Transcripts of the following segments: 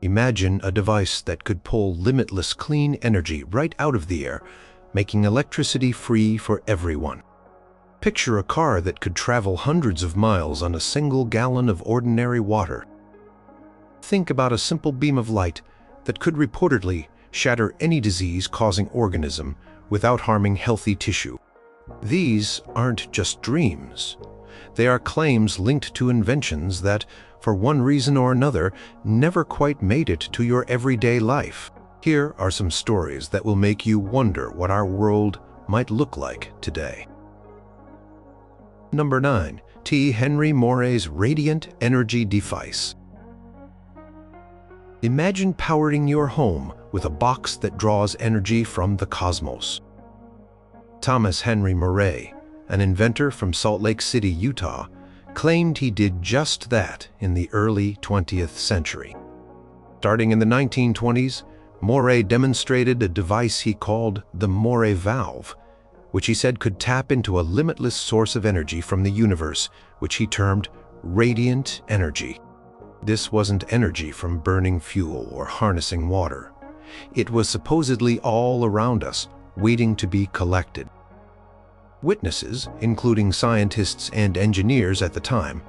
Imagine a device that could pull limitless clean energy right out of the air, making electricity free for everyone. Picture a car that could travel hundreds of miles on a single gallon of ordinary water. Think about a simple beam of light that could reportedly shatter any disease-causing organism without harming healthy tissue. These aren't just dreams. They are claims linked to inventions that, for one reason or another, never quite made it to your everyday life. Here are some stories that will make you wonder what our world might look like today. Number 9. T. Henry Moray's Radiant Energy Device. Imagine powering your home with a box that draws energy from the cosmos. Thomas Henry Moray, an inventor from Salt Lake City, Utah, claimed he did just that in the early 20th century. Starting in the 1920s, Moray demonstrated a device he called the Moray valve, which he said could tap into a limitless source of energy from the universe, which he termed radiant energy. This wasn't energy from burning fuel or harnessing water. It was supposedly all around us, waiting to be collected. Witnesses, including scientists and engineers at the time,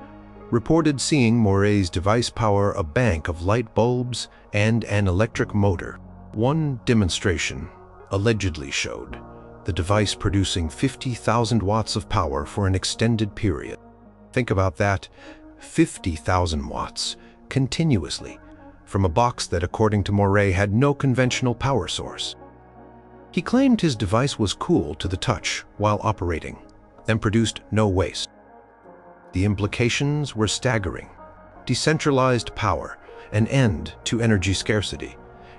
reported seeing Moray's device power a bank of light bulbs and an electric motor. One demonstration allegedly showed the device producing 50,000 watts of power for an extended period. Think about that, 50,000 watts, continuously, from a box that, according to Moray, had no conventional power source. He claimed his device was cool to the touch while operating and produced no waste. The implications were staggering: decentralized power, an end to energy scarcity,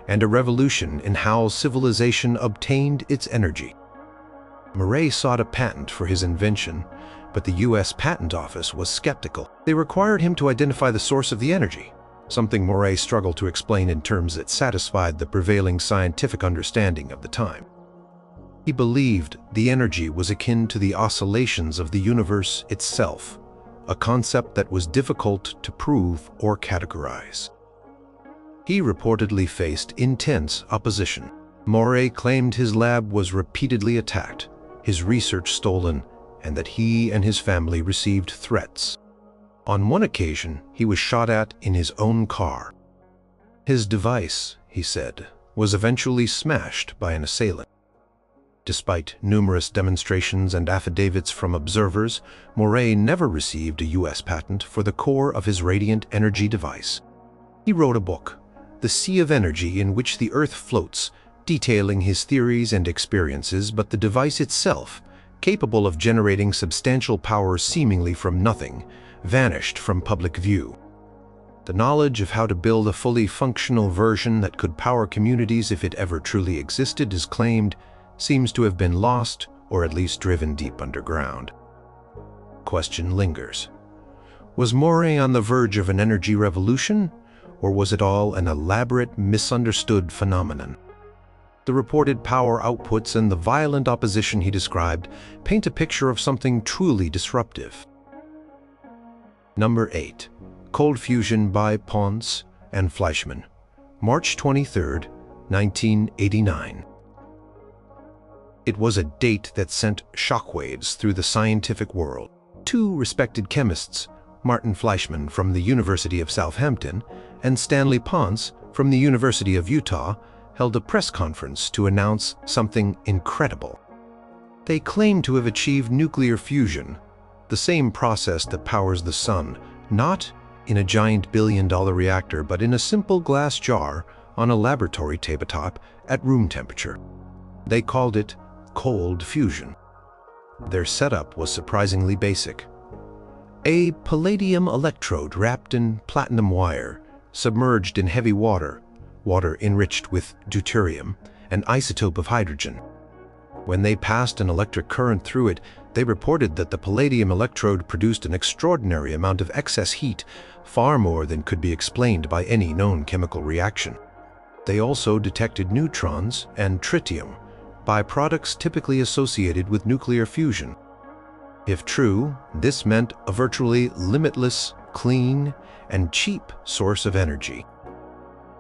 and a revolution in how civilization obtained its energy. Moray sought a patent for his invention, but the U.S. Patent Office was skeptical. They required him to identify the source of the energy, something Moray struggled to explain in terms that satisfied the prevailing scientific understanding of the time. He believed the energy was akin to the oscillations of the universe itself, a concept that was difficult to prove or categorize. He reportedly faced intense opposition. Moray claimed his lab was repeatedly attacked, his research stolen, and that he and his family received threats. On one occasion, he was shot at in his own car. His device, he said, was eventually smashed by an assailant. Despite numerous demonstrations and affidavits from observers, Moray never received a U.S. patent for the core of his radiant energy device. He wrote a book, The Sea of Energy in Which the Earth Floats, detailing his theories and experiences, but the device itself, capable of generating substantial power seemingly from nothing, vanished from public view. The knowledge of how to build a fully functional version that could power communities if it ever truly existed, as claimed, seems to have been lost or at least driven deep underground. Question lingers. Was Moray on the verge of an energy revolution, or was it all an elaborate, misunderstood phenomenon? The reported power outputs and the violent opposition he described paint a picture of something truly disruptive. Number 8. Cold Fusion by Ponce and Fleischmann, March 23, 1989. It was a date that sent shockwaves through the scientific world. Two respected chemists, Martin Fleischmann from the University of Southampton and Stanley Ponce from the University of Utah, held a press conference to announce something incredible. They claimed to have achieved nuclear fusion, the same process that powers the sun, not in a giant billion-dollar reactor, but in a simple glass jar on a laboratory tabletop at room temperature. They called it cold fusion. Their setup was surprisingly basic. A palladium electrode wrapped in platinum wire, submerged in heavy water enriched with deuterium, an isotope of hydrogen. When they passed an electric current through it, they reported that the palladium electrode produced an extraordinary amount of excess heat, far more than could be explained by any known chemical reaction. They also detected neutrons and tritium, byproducts typically associated with nuclear fusion. If true, this meant a virtually limitless, clean, and cheap source of energy.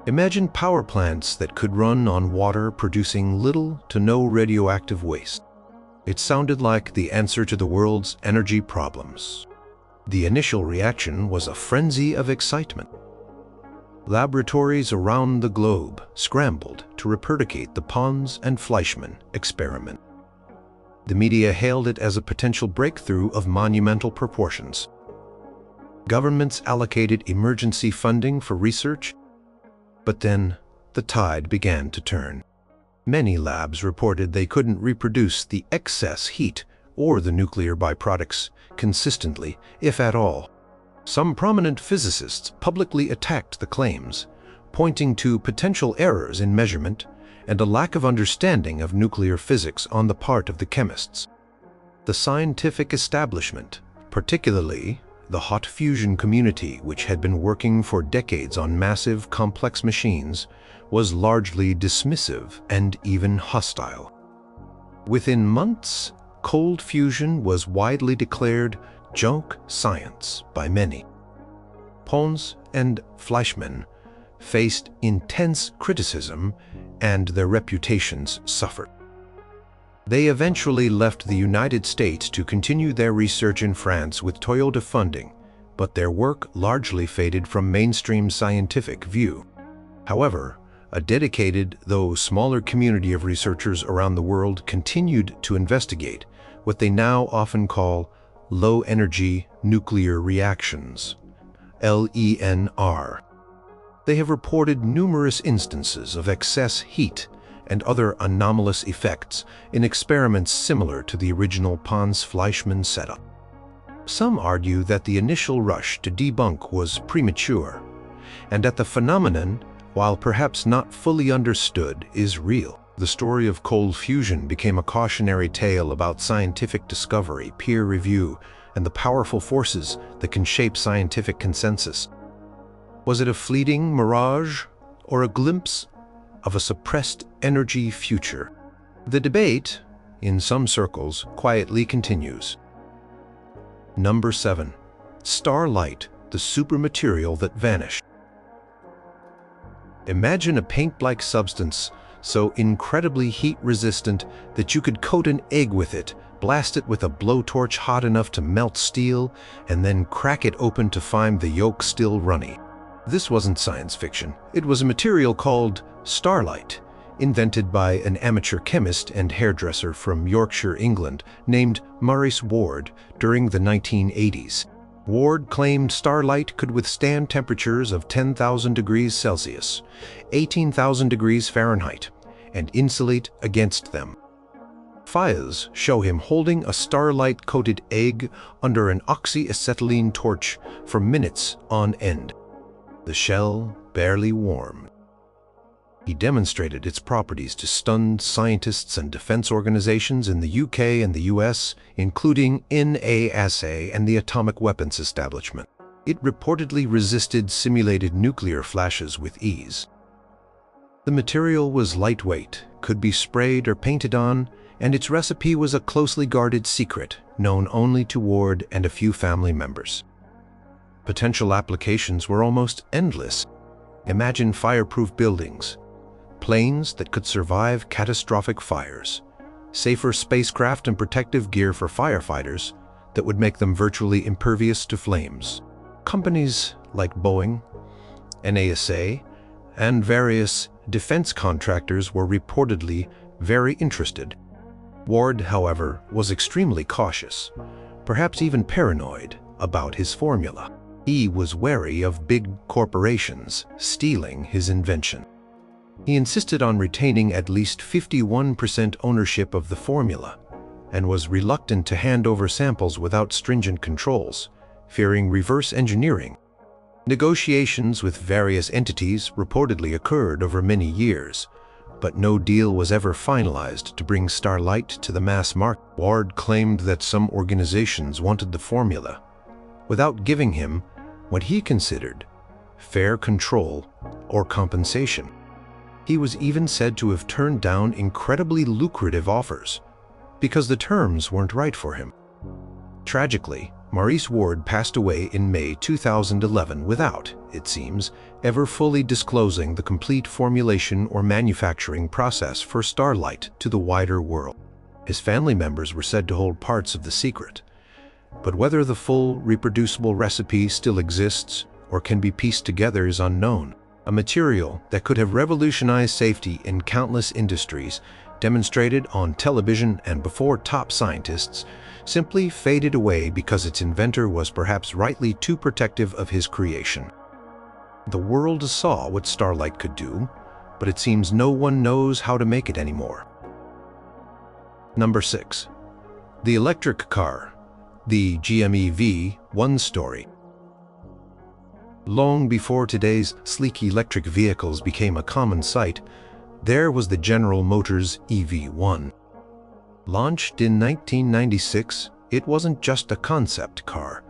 Imagine power plants that could run on water, producing little to no radioactive waste. It sounded like the answer to the world's energy problems. The initial reaction was a frenzy of excitement. Laboratories around the globe scrambled to replicate the Pons and Fleischmann experiment. The media hailed it as a potential breakthrough of monumental proportions. Governments allocated emergency funding for research, but then the tide began to turn. Many labs reported they couldn't reproduce the excess heat or the nuclear byproducts consistently, if at all. Some prominent physicists publicly attacked the claims, pointing to potential errors in measurement and a lack of understanding of nuclear physics on the part of the chemists. The scientific establishment, particularly the hot fusion community, which had been working for decades on massive, complex machines, was largely dismissive and even hostile. Within months, cold fusion was widely declared junk science by many. Pons and Fleischmann faced intense criticism and their reputations suffered. They eventually left the United States to continue their research in France with Toyota funding, but their work largely faded from mainstream scientific view. However, a dedicated, though smaller community of researchers around the world continued to investigate what they now often call low-energy nuclear reactions, LENR. They have reported numerous instances of excess heat and other anomalous effects in experiments similar to the original Pons-Fleischmann setup. Some argue that the initial rush to debunk was premature, and that the phenomenon, while perhaps not fully understood, is real. The story of cold fusion became a cautionary tale about scientific discovery, peer review, and the powerful forces that can shape scientific consensus. Was it a fleeting mirage or a glimpse of a suppressed energy future? The debate, in some circles, quietly continues. Number 7. Starlite, the supermaterial that vanished. Imagine a paint-like substance so incredibly heat-resistant that you could coat an egg with it, blast it with a blowtorch hot enough to melt steel, and then crack it open to find the yolk still runny. This wasn't science fiction. It was a material called Starlite, invented by an amateur chemist and hairdresser from Yorkshire, England, named Maurice Ward during the 1980s. Ward claimed Starlite could withstand temperatures of 10,000 degrees Celsius, 18,000 degrees Fahrenheit, and insulate against them. Files show him holding a Starlite-coated egg under an oxyacetylene torch for minutes on end, the shell barely warm. He demonstrated its properties to stunned scientists and defense organizations in the UK and the US, including NASA and the Atomic Weapons Establishment. It reportedly resisted simulated nuclear flashes with ease. The material was lightweight, could be sprayed or painted on, and its recipe was a closely guarded secret, known only to Ward and a few family members. Potential applications were almost endless. Imagine fireproof buildings, planes that could survive catastrophic fires, safer spacecraft and protective gear for firefighters that would make them virtually impervious to flames. Companies like Boeing, NASA, and various defense contractors were reportedly very interested. Ward, however, was extremely cautious, perhaps even paranoid about his formula. He was wary of big corporations stealing his invention. He insisted on retaining at least 51% ownership of the formula and was reluctant to hand over samples without stringent controls, fearing reverse engineering. Negotiations with various entities reportedly occurred over many years, but no deal was ever finalized to bring Starlite to the mass market. Ward claimed that some organizations wanted the formula without giving him what he considered fair control or compensation. He was even said to have turned down incredibly lucrative offers because the terms weren't right for him. Tragically, Maurice Ward passed away in May 2011 without it seems, ever fully disclosing the complete formulation or manufacturing process for Starlite to the wider world. His family members were said to hold parts of the secret. But whether the full, reproducible recipe still exists or can be pieced together is unknown. A material that could have revolutionized safety in countless industries, demonstrated on television and before top scientists, simply faded away because its inventor was perhaps rightly too protective of his creation. The world saw what Starlite could do, but it seems no one knows how to make it anymore. Number 6. The electric car, the GM EV1 story. Long before today's sleek electric vehicles became a common sight, there was the General Motors EV1. Launched in 1996, it wasn't just a concept car.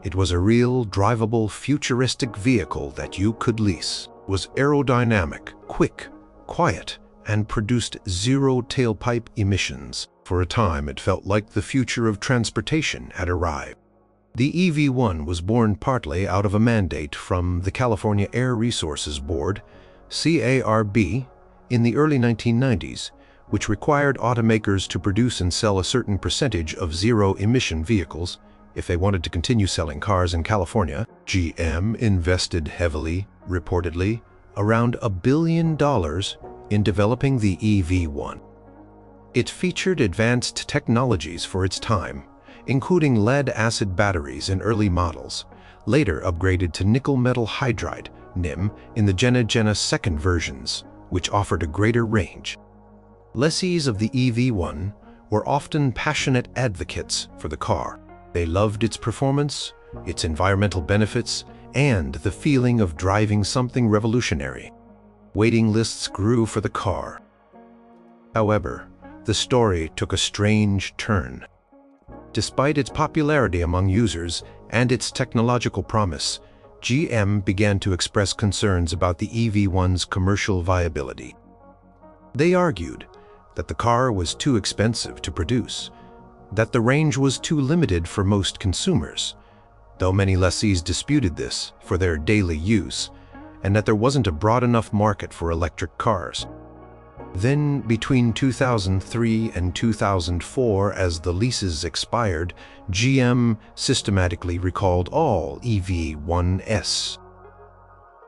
It was a real, drivable, futuristic vehicle that you could lease. It was aerodynamic, quick, quiet, and produced zero tailpipe emissions. For a time, it felt like the future of transportation had arrived. The EV1 was born partly out of a mandate from the California Air Resources Board, CARB, in the early 1990s, which required automakers to produce and sell a certain percentage of zero-emission vehicles if they wanted to continue selling cars in California. GM invested heavily, reportedly, around $1 billion in developing the EV1. It featured advanced technologies for its time, including lead-acid batteries in early models, later upgraded to nickel metal hydride, NIM, in the Gen 2 versions, which offered a greater range. Lessees of the EV1 were often passionate advocates for the car. They loved its performance, its environmental benefits, and the feeling of driving something revolutionary. Waiting lists grew for the car. However, the story took a strange turn. Despite its popularity among users and its technological promise, GM began to express concerns about the EV1's commercial viability. They argued that the car was too expensive to produce, that the range was too limited for most consumers, though many lessees disputed this for their daily use, and that there wasn't a broad enough market for electric cars. Then, between 2003 and 2004, as the leases expired, GM systematically recalled all EV1s.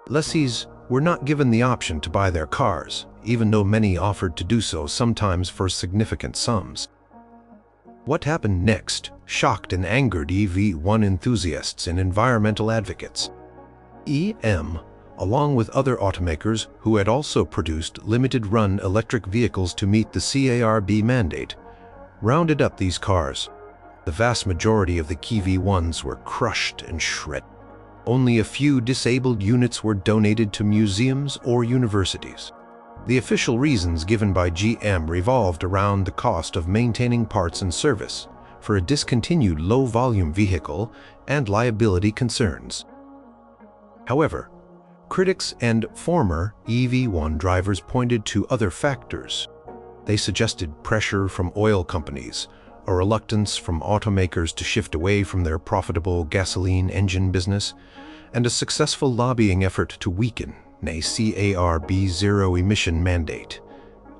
Lessees were not given the option to buy their cars, even though many offered to do so, sometimes for significant sums. What happened next shocked and angered EV1 enthusiasts and environmental advocates. EM, along with other automakers who had also produced limited-run electric vehicles to meet the CARB mandate, rounded up these cars. The vast majority of the EV1s were crushed and shredded. Only a few disabled units were donated to museums or universities. The official reasons given by GM revolved around the cost of maintaining parts and service for a discontinued low-volume vehicle and liability concerns. However, critics and former EV1 drivers pointed to other factors. They suggested pressure from oil companies, a reluctance from automakers to shift away from their profitable gasoline engine business, and a successful lobbying effort to weaken a CARB zero-emission mandate,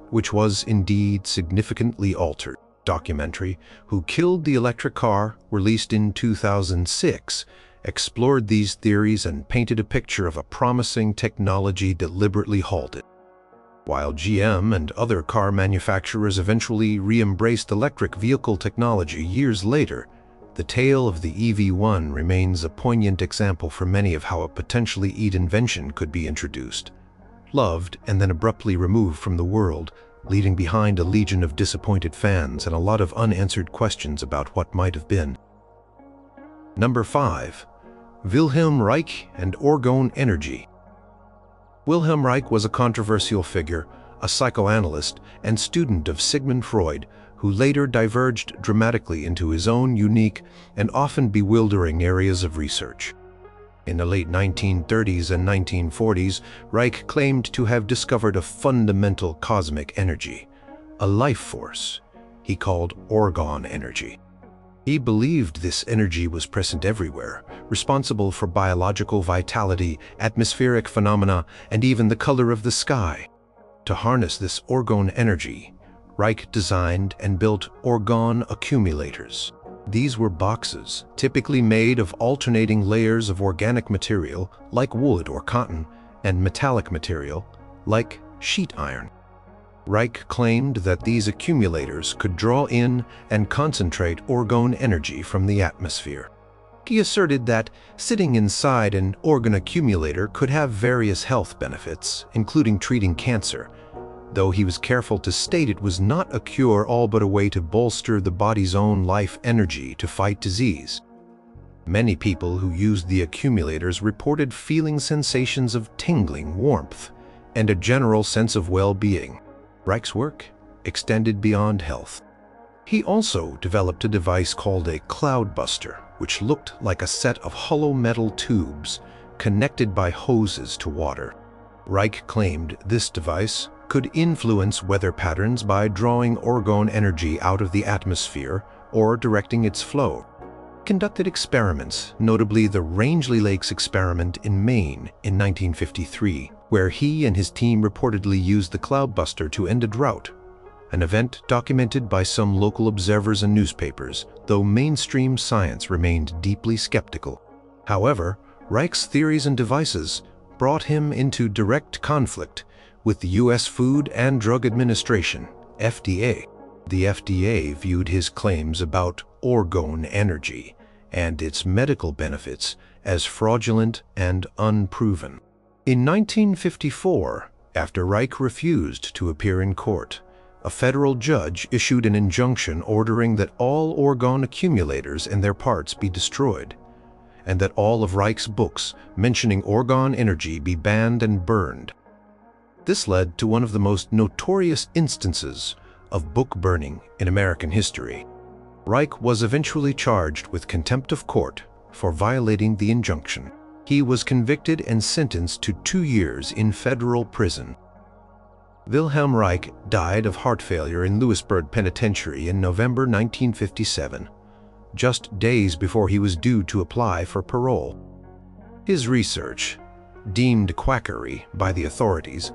which was indeed significantly altered. Documentary Who Killed the Electric Car, released in 2006, explored these theories and painted a picture of a promising technology deliberately halted. While GM and other car manufacturers eventually re-embraced electric vehicle technology years later, the tale of the EV1 remains a poignant example for many of how a potentially neat invention could be introduced, loved, and then abruptly removed from the world, leaving behind a legion of disappointed fans and a lot of unanswered questions about what might have been. Number 5. Wilhelm Reich and orgone energy. Wilhelm Reich was a controversial figure, a psychoanalyst and student of Sigmund Freud, who later diverged dramatically into his own unique and often bewildering areas of research. In the late 1930s and 1940s, Reich claimed to have discovered a fundamental cosmic energy, a life force he called orgone energy. He believed this energy was present everywhere, responsible for biological vitality, atmospheric phenomena, and even the color of the sky. To harness this orgone energy, Reich designed and built orgone accumulators. These were boxes, typically made of alternating layers of organic material, like wood or cotton, and metallic material, like sheet iron. Reich claimed that these accumulators could draw in and concentrate orgone energy from the atmosphere. He asserted that sitting inside an orgone accumulator could have various health benefits, including treating cancer, though he was careful to state it was not a cure, all but a way to bolster the body's own life energy to fight disease. Many people who used the accumulators reported feeling sensations of tingling, warmth, and a general sense of well-being. Reich's work extended beyond health. He also developed a device called a cloudbuster, which looked like a set of hollow metal tubes connected by hoses to water. Reich claimed this device could influence weather patterns by drawing orgone energy out of the atmosphere or directing its flow. He conducted experiments, notably the Rangeley Lakes experiment in Maine in 1953, where he and his team reportedly used the cloudbuster to end a drought, an event documented by some local observers and newspapers, though mainstream science remained deeply skeptical. However, Reich's theories and devices brought him into direct conflict with the U.S. Food and Drug Administration, FDA. The FDA viewed his claims about orgone energy and its medical benefits as fraudulent and unproven. In 1954, after Reich refused to appear in court, a federal judge issued an injunction ordering that all orgone accumulators and their parts be destroyed, and that all of Reich's books mentioning orgone energy be banned and burned. This led to one of the most notorious instances of book burning in American history. Reich was eventually charged with contempt of court for violating the injunction. He was convicted and sentenced to 2 years in federal prison. Wilhelm Reich died of heart failure in Lewisburg Penitentiary in November 1957, just days before he was due to apply for parole. His research, deemed quackery by the authorities,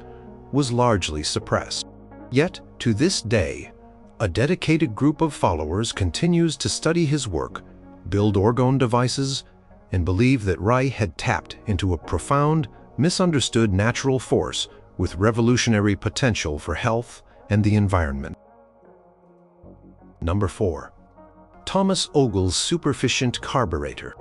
was largely suppressed. Yet, to this day, a dedicated group of followers continues to study his work, build orgone devices, and believe that Reich had tapped into a profound, misunderstood natural force with revolutionary potential for health and the environment. Number 4. Thomas Ogle's superefficient carburetor.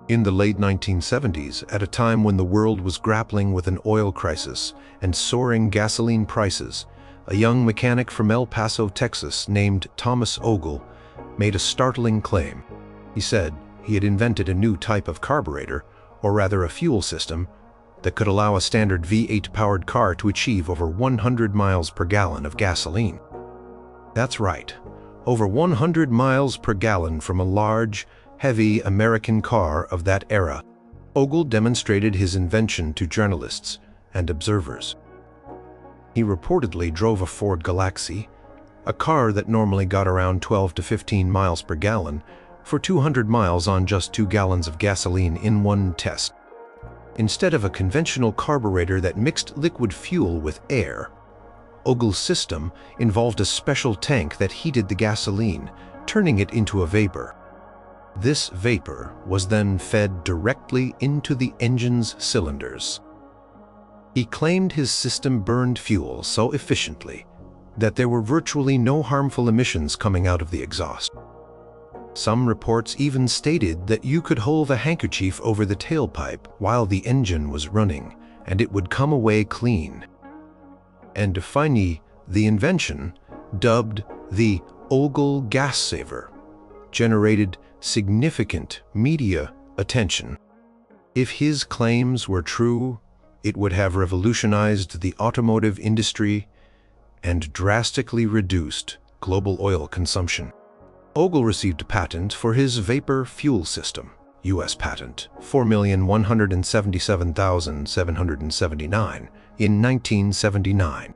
In the late 1970s, at a time when the world was grappling with an oil crisis and soaring gasoline prices, a young mechanic from El Paso, Texas, named Thomas Ogle, made a startling claim. He said he had invented a new type of carburetor, or rather a fuel system, that could allow a standard V8-powered car to achieve over 100 miles per gallon of gasoline. That's right, over 100 miles per gallon from a large, heavy American car of that era. Ogle demonstrated his invention to journalists and observers. He reportedly drove a Ford Galaxy, a car that normally got around 12 to 15 miles per gallon, for 200 miles on just 2 gallons of gasoline in one test. Instead of a conventional carburetor that mixed liquid fuel with air, Ogle's system involved a special tank that heated the gasoline, turning it into a vapor. This vapor was then fed directly into the engine's cylinders. He claimed his system burned fuel so efficiently that there were virtually no harmful emissions coming out of the exhaust. Some reports even stated that you could hold a handkerchief over the tailpipe while the engine was running, and it would come away clean. And finally, the invention, dubbed the Ogle gas saver, generated significant media attention. If his claims were true, it would have revolutionized the automotive industry and drastically reduced global oil consumption. Ogle received a patent for his vapor fuel system, U.S. patent 4,177,779, in 1979.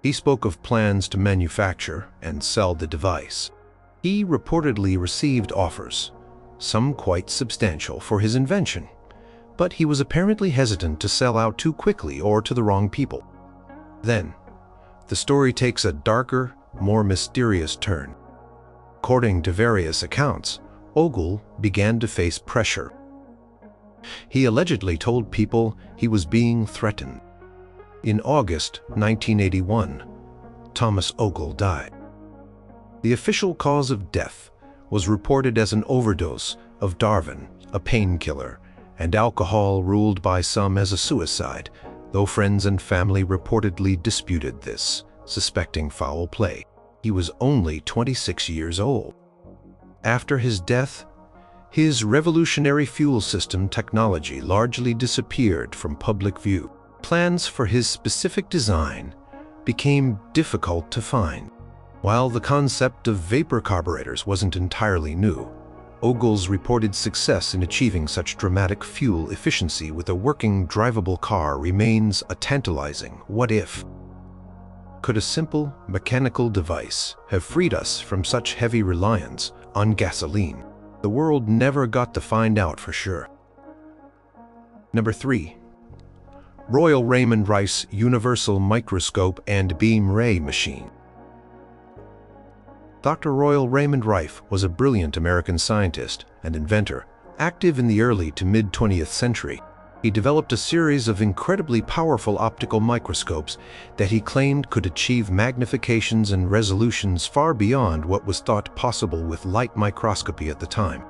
He spoke of plans to manufacture and sell the device. He reportedly received offers, some quite substantial, for his invention, but he was apparently hesitant to sell out too quickly or to the wrong people. Then, the story takes a darker, more mysterious turn. According to various accounts, Ogle began to face pressure. He allegedly told people he was being threatened. In August 1981, Thomas Ogle died. The official cause of death was reported as an overdose of Darvin, a painkiller, and alcohol, ruled by some as a suicide, though friends and family reportedly disputed this, suspecting foul play. He was only 26 years old. After his death, his revolutionary fuel system technology largely disappeared from public view. Plans for his specific design became difficult to find. While the concept of vapor carburetors wasn't entirely new, Ogle's reported success in achieving such dramatic fuel efficiency with a working, drivable car remains a tantalizing what if. Could a simple, mechanical device have freed us from such heavy reliance on gasoline? The world never got to find out for sure. Number 3. Royal Raymond Rife Universal Microscope and Beam Ray Machine. Dr. Royal Raymond Rife was a brilliant American scientist and inventor, active in the early to mid-20th century. He developed a series of incredibly powerful optical microscopes that he claimed could achieve magnifications and resolutions far beyond what was thought possible with light microscopy at the time.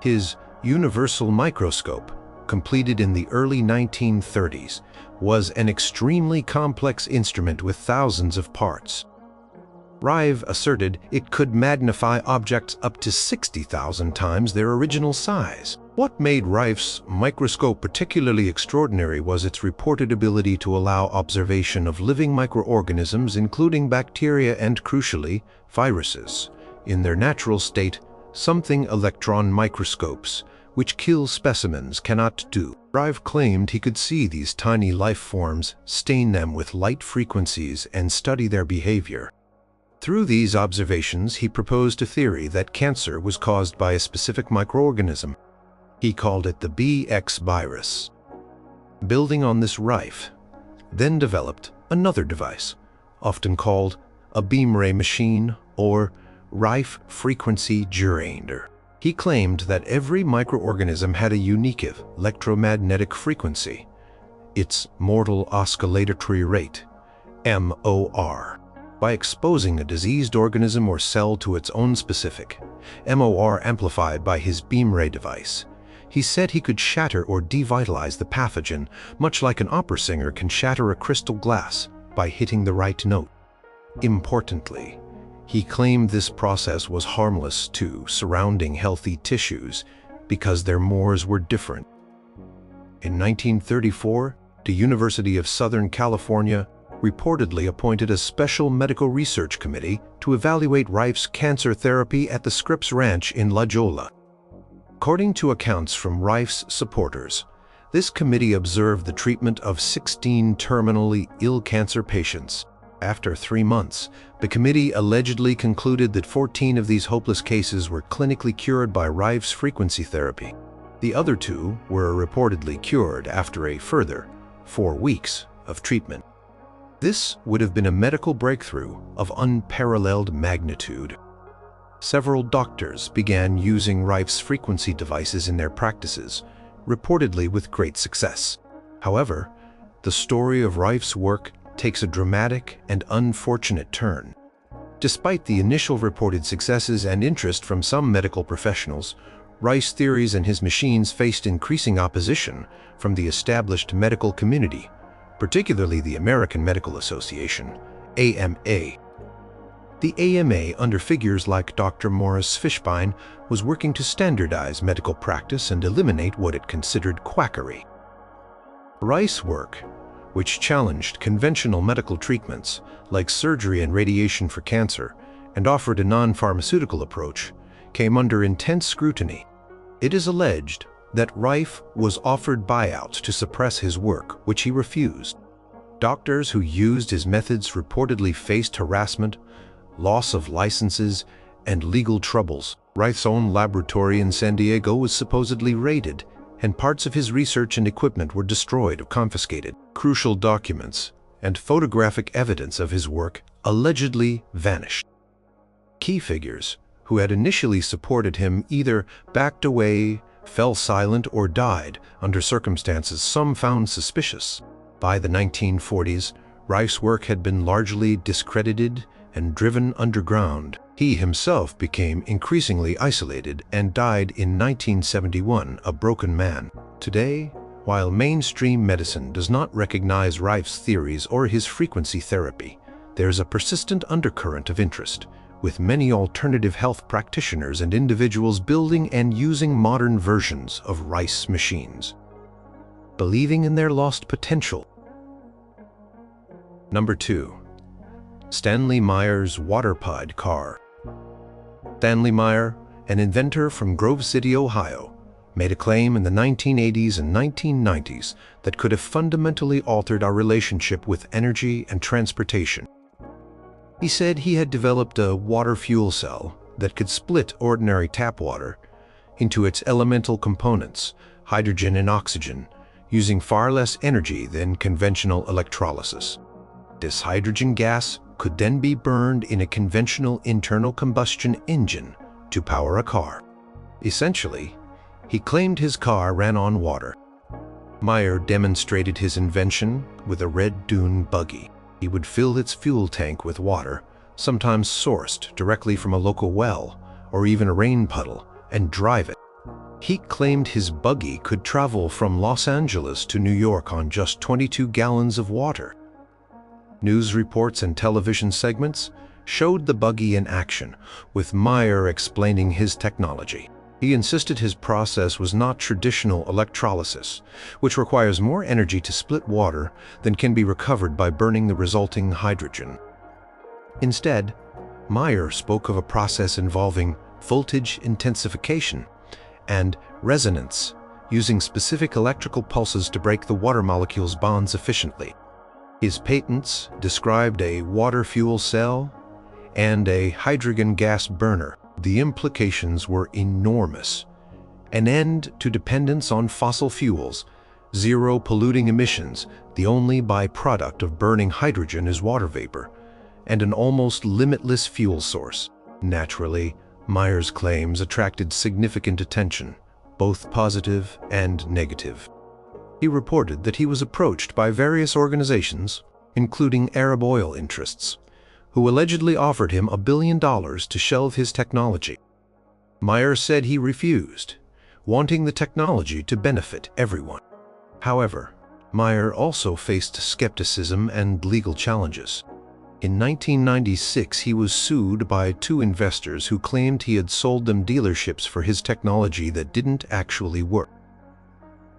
His universal microscope, completed in the early 1930s, was an extremely complex instrument with thousands of parts. Rife asserted it could magnify objects up to 60,000 times their original size. What made Rife's microscope particularly extraordinary was its reported ability to allow observation of living microorganisms, including bacteria and, crucially, viruses, in their natural state, something electron microscopes, which kill specimens, cannot do. Rife claimed he could see these tiny life forms, stain them with light frequencies, and study their behavior. Through these observations, he proposed a theory that cancer was caused by a specific microorganism. He called it the BX virus. Building on this, Rife then developed another device, often called a beam ray machine or Rife frequency generator. He claimed that every microorganism had a unique electromagnetic frequency, its mortal oscillatory rate, MOR. By exposing a diseased organism or cell to its own specific MOR amplified by his beam ray device, he said he could shatter or devitalize the pathogen, much like an opera singer can shatter a crystal glass by hitting the right note. Importantly, he claimed this process was harmless to surrounding healthy tissues because their MORs were different. In 1934, the University of Southern California reportedly appointed a special medical research committee to evaluate Rife's cancer therapy at the Scripps Ranch in La Jolla. According to accounts from Rife's supporters, this committee observed the treatment of 16 terminally ill cancer patients. After 3 months, the committee allegedly concluded that 14 of these hopeless cases were clinically cured by Rife's frequency therapy. The other 2 were reportedly cured after a further 4 weeks of treatment. This would have been a medical breakthrough of unparalleled magnitude. Several doctors began using Rife's frequency devices in their practices, reportedly with great success. However, the story of Rife's work takes a dramatic and unfortunate turn. Despite the initial reported successes and interest from some medical professionals, Rife's theories and his machines faced increasing opposition from the established medical community, particularly the American Medical Association, AMA. The AMA, under figures like Dr. Morris Fishbein, was working to standardize medical practice and eliminate what it considered quackery. Rife's work, which challenged conventional medical treatments like surgery and radiation for cancer and offered a non-pharmaceutical approach, came under intense scrutiny. It is alleged that Rife was offered buyouts to suppress his work, which he refused. Doctors who used his methods reportedly faced harassment, loss of licenses, and legal troubles. Reich's own laboratory in San Diego was supposedly raided, and parts of his research and equipment were destroyed or confiscated. Crucial documents and photographic evidence of his work allegedly vanished. Key figures who had initially supported him either backed away, fell silent, or died under circumstances some found suspicious. By the 1940s, Reich's work had been largely discredited and driven underground. He himself became increasingly isolated and died in 1971, a broken man. Today, while mainstream medicine does not recognize Reich's theories or his frequency therapy, there's a persistent undercurrent of interest, with many alternative health practitioners and individuals building and using modern versions of Reich's machines, believing in their lost potential. Number 2. Stanley Meyer's water-powered car. Stanley Meyer, an inventor from Grove City, Ohio, made a claim in the 1980s and 1990s that could have fundamentally altered our relationship with energy and transportation. He said he had developed a water fuel cell that could split ordinary tap water into its elemental components, hydrogen and oxygen, using far less energy than conventional electrolysis. This hydrogen gas could then be burned in a conventional internal combustion engine to power a car. Essentially, he claimed his car ran on water. Meyer demonstrated his invention with a red dune buggy. He would fill its fuel tank with water, sometimes sourced directly from a local well or even a rain puddle, and drive it. He claimed his buggy could travel from Los Angeles to New York on just 22 gallons of water. News reports and television segments showed the buggy in action, with Meyer explaining his technology. He insisted his process was not traditional electrolysis, which requires more energy to split water than can be recovered by burning the resulting hydrogen. Instead, Meyer spoke of a process involving voltage intensification and resonance, using specific electrical pulses to break the water molecules' bonds efficiently. His patents described a water fuel cell and a hydrogen gas burner. The implications were enormous: an end to dependence on fossil fuels, zero polluting emissions, the only byproduct of burning hydrogen is water vapor, and an almost limitless fuel source. Naturally, Meyer's claims attracted significant attention, both positive and negative. He reported that he was approached by various organizations, including Arab oil interests, who allegedly offered him $1 billion to shelve his technology. Meyer said he refused, wanting the technology to benefit everyone. However, Meyer also faced skepticism and legal challenges. In 1996, he was sued by 2 investors who claimed he had sold them dealerships for his technology that didn't actually work.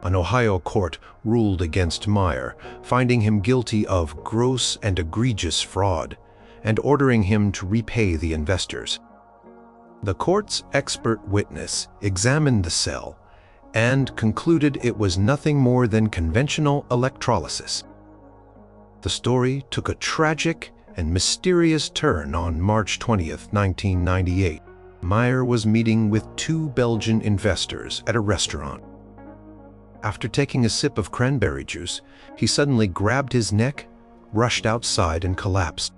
An Ohio court ruled against Meyer, finding him guilty of gross and egregious fraud and ordering him to repay the investors. The court's expert witness examined the cell and concluded it was nothing more than conventional electrolysis. The story took a tragic and mysterious turn on March 20, 1998. Meyer was meeting with 2 Belgian investors at a restaurant. After taking a sip of cranberry juice, he suddenly grabbed his neck, rushed outside, and collapsed.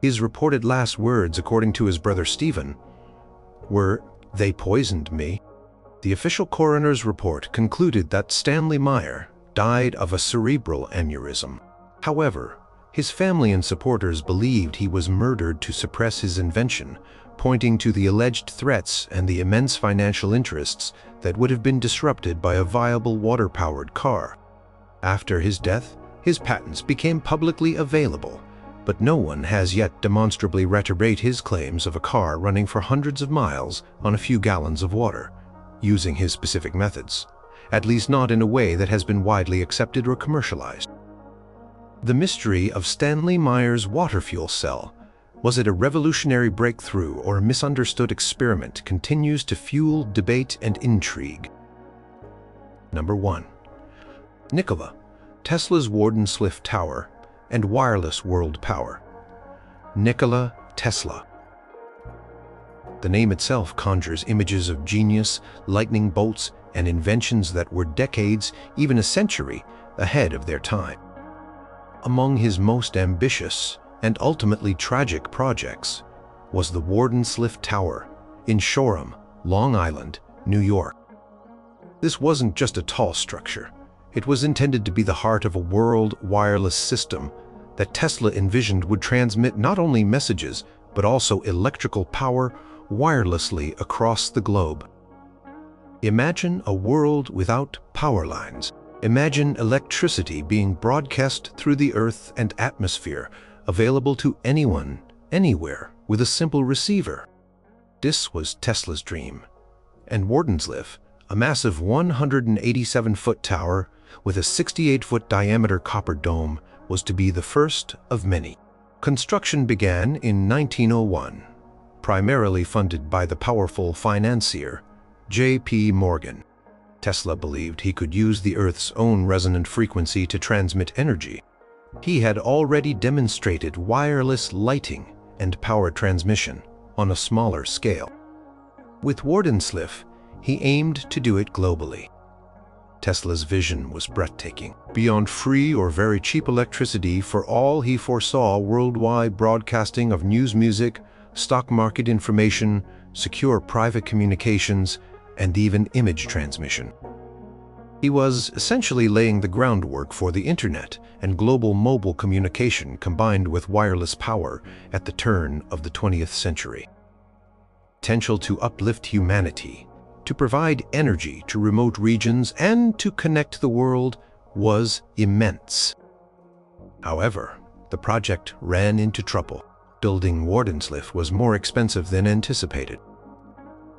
His reported last words, according to his brother Stephen, were, "They poisoned me." The official coroner's report concluded that Stanley Meyer died of a cerebral aneurysm. However, his family and supporters believed he was murdered to suppress his invention, pointing to the alleged threats and the immense financial interests that would have been disrupted by a viable water-powered car. After his death, his patents became publicly available, but no one has yet demonstrably retracted his claims of a car running for hundreds of miles on a few gallons of water, using his specific methods, at least not in a way that has been widely accepted or commercialized. The mystery of Stanley Meyer's water fuel cell, was it a revolutionary breakthrough or a misunderstood experiment, continues to fuel debate and intrigue. Number 1. Nikola, Tesla's Warden-Swift Tower and wireless world power. Nikola Tesla. The name itself conjures images of genius, lightning bolts, and inventions that were decades, even a century, ahead of their time. Among his most ambitious and ultimately tragic projects was the Wardenslif Tower in Shoreham, Long Island, New York. This wasn't just a tall structure. It was intended to be the heart of a world wireless system that Tesla envisioned would transmit not only messages, but also electrical power wirelessly across the globe. Imagine a world without power lines. Imagine electricity being broadcast through the Earth and atmosphere, available to anyone, anywhere, with a simple receiver. This was Tesla's dream. And Wardenslif, a massive 187-foot tower with a 68-foot diameter copper dome, was to be the first of many. Construction began in 1901, primarily funded by the powerful financier J.P. Morgan. Tesla believed he could use the Earth's own resonant frequency to transmit energy. He had already demonstrated wireless lighting and power transmission on a smaller scale. With Wardenslif, he aimed to do it globally. Tesla's vision was breathtaking. Beyond free or very cheap electricity for all, he foresaw worldwide broadcasting of news, music, stock market information, secure private communications, and even image transmission. He was essentially laying the groundwork for the internet and global mobile communication combined with wireless power at the turn of the 20th century. Potential to uplift humanity, to provide energy to remote regions, and to connect the world was immense. However, the project ran into trouble. Building Wardenslif was more expensive than anticipated.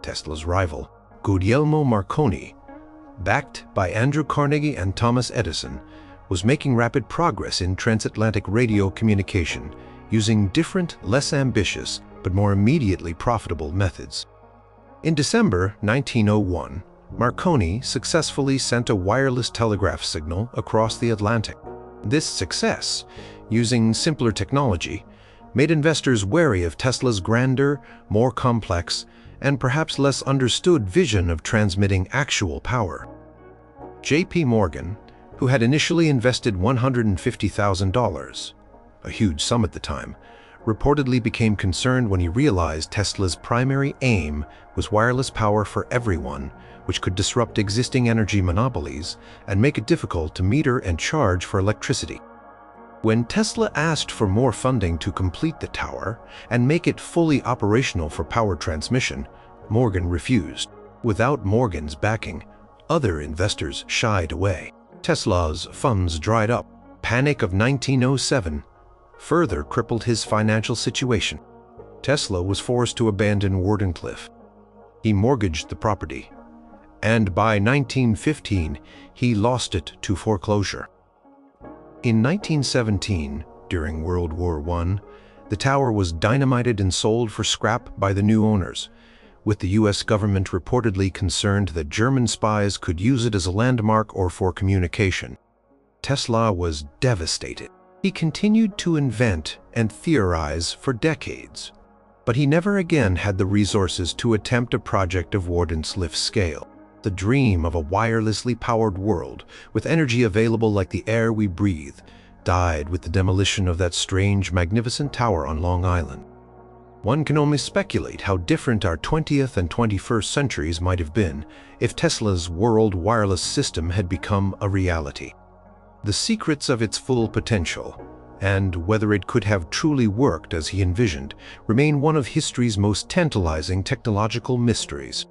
Tesla's rival, Guglielmo Marconi, backed by Andrew Carnegie and Thomas Edison, was making rapid progress in transatlantic radio communication using different, less ambitious, but more immediately profitable methods. In December 1901, Marconi successfully sent a wireless telegraph signal across the Atlantic. This success, using simpler technology, made investors wary of Tesla's grander, more complex, and perhaps less understood vision of transmitting actual power. J.P. Morgan, who had initially invested $150,000, a huge sum at the time, reportedly became concerned when he realized Tesla's primary aim was wireless power for everyone, which could disrupt existing energy monopolies and make it difficult to meter and charge for electricity. When Tesla asked for more funding to complete the tower and make it fully operational for power transmission, Morgan refused. Without Morgan's backing, other investors shied away. Tesla's funds dried up. Panic of 1907 further crippled his financial situation. Tesla was forced to abandon Wardenslif. He mortgaged the property, and by 1915, he lost it to foreclosure. In 1917, during World War I, the tower was dynamited and sold for scrap by the new owners, with the U.S. government reportedly concerned that German spies could use it as a landmark or for communication. Tesla was devastated. He continued to invent and theorize for decades, but he never again had the resources to attempt a project of Wardenslif's scale. The dream of a wirelessly powered world with energy available like the air we breathe died with the demolition of that strange, magnificent tower on Long Island. One can only speculate how different our 20th and 21st centuries might have been if Tesla's world wireless system had become a reality. The secrets of its full potential, and whether it could have truly worked as he envisioned, remain one of history's most tantalizing technological mysteries.